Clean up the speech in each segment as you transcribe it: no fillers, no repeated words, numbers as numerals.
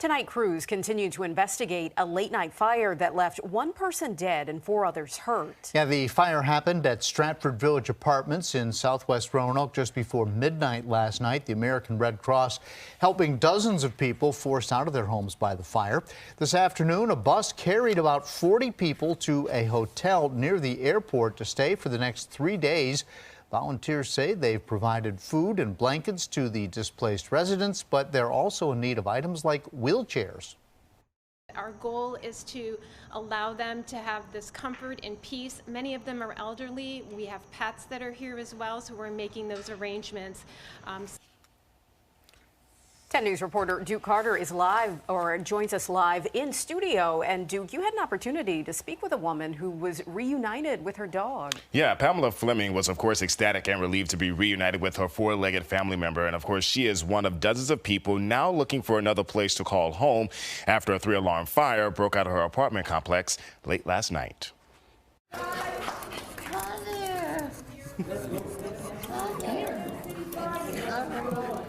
Tonight, crews continue to investigate a late-night fire that left one person dead and 4 others hurt. Yeah, the fire happened at Stratford Village Apartments in southwest Roanoke just before midnight last night. The American Red Cross helping dozens of people forced out of their homes by the fire. This afternoon, a bus carried about 40 people to a hotel near the airport to stay for the next 3 days. Volunteers say they've provided food and blankets to the displaced residents, but they're also in need of items like wheelchairs. Our goal is to allow them to have this comfort and peace. Many of them are elderly. We have pets that are here as well, so we're making those arrangements. 10 News reporter Duke Carter is joins us live in studio. And Duke, you had an opportunity to speak with a woman who was reunited with her dog. Yeah, Pamela Fleming was, of course, ecstatic and relieved to be reunited with her 4-legged family member. And, of course, she is one of dozens of people now looking for another place to call home after a 3-alarm fire broke out of her apartment complex late last night. Hi there. Hi there.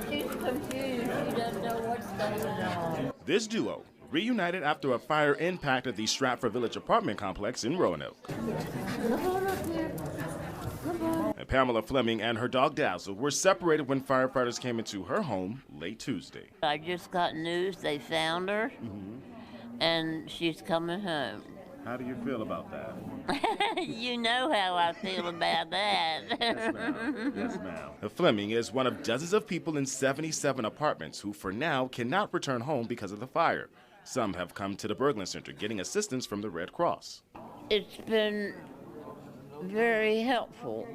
She's confused. She doesn't know what's going on. This duo reunited after a fire impacted the Stratford Village apartment complex in Roanoke. Come on up here. Come on. And Pamela Fleming and her dog Dazzle were separated when firefighters came into her home late Tuesday. I just got news they found her, and she's coming home. How do you feel about that? You know how I feel about that. Yes, ma'am. Yes, ma'am. Fleming is one of dozens of people in 77 apartments who, for now, cannot return home because of the fire. Some have come to the Berglund Center, getting assistance from the Red Cross. It's been very helpful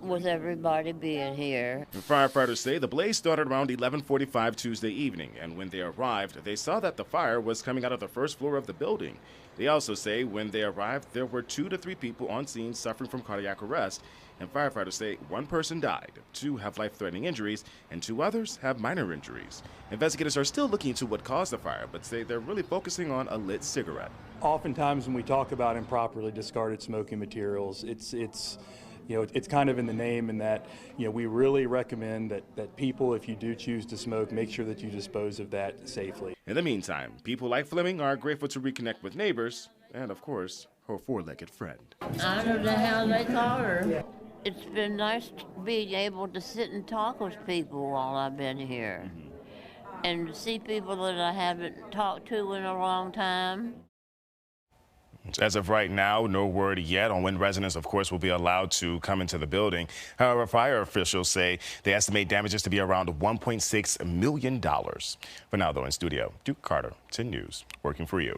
with everybody being here. The firefighters say the blaze started around 11:45 Tuesday evening, and when they arrived, they saw that the fire was coming out of the first floor of the building. They also say when they arrived, there were 2 to 3 people on scene suffering from cardiac arrest, and firefighters say 1 person died, 2 have life-threatening injuries, and 2 others have minor injuries. Investigators are still looking into what caused the fire, but say they're really focusing on a lit cigarette. Oftentimes when we talk about improperly discarded smoking materials, it's kind of in the name in that, we really recommend that people, if you do choose to smoke, make sure that you dispose of that safely. In the meantime, people like Fleming are grateful to reconnect with neighbors and, of course, her 4-legged friend. I don't know how they call her. It's been nice being able to sit and talk with people while I've been here. And to see people that I haven't talked to in a long time. As of right now, no word yet on when residents, of course, will be allowed to come into the building. However, fire officials say they estimate damages to be around $1.6 million. For now, though, in studio, Duke Carter, 10 News, working for you.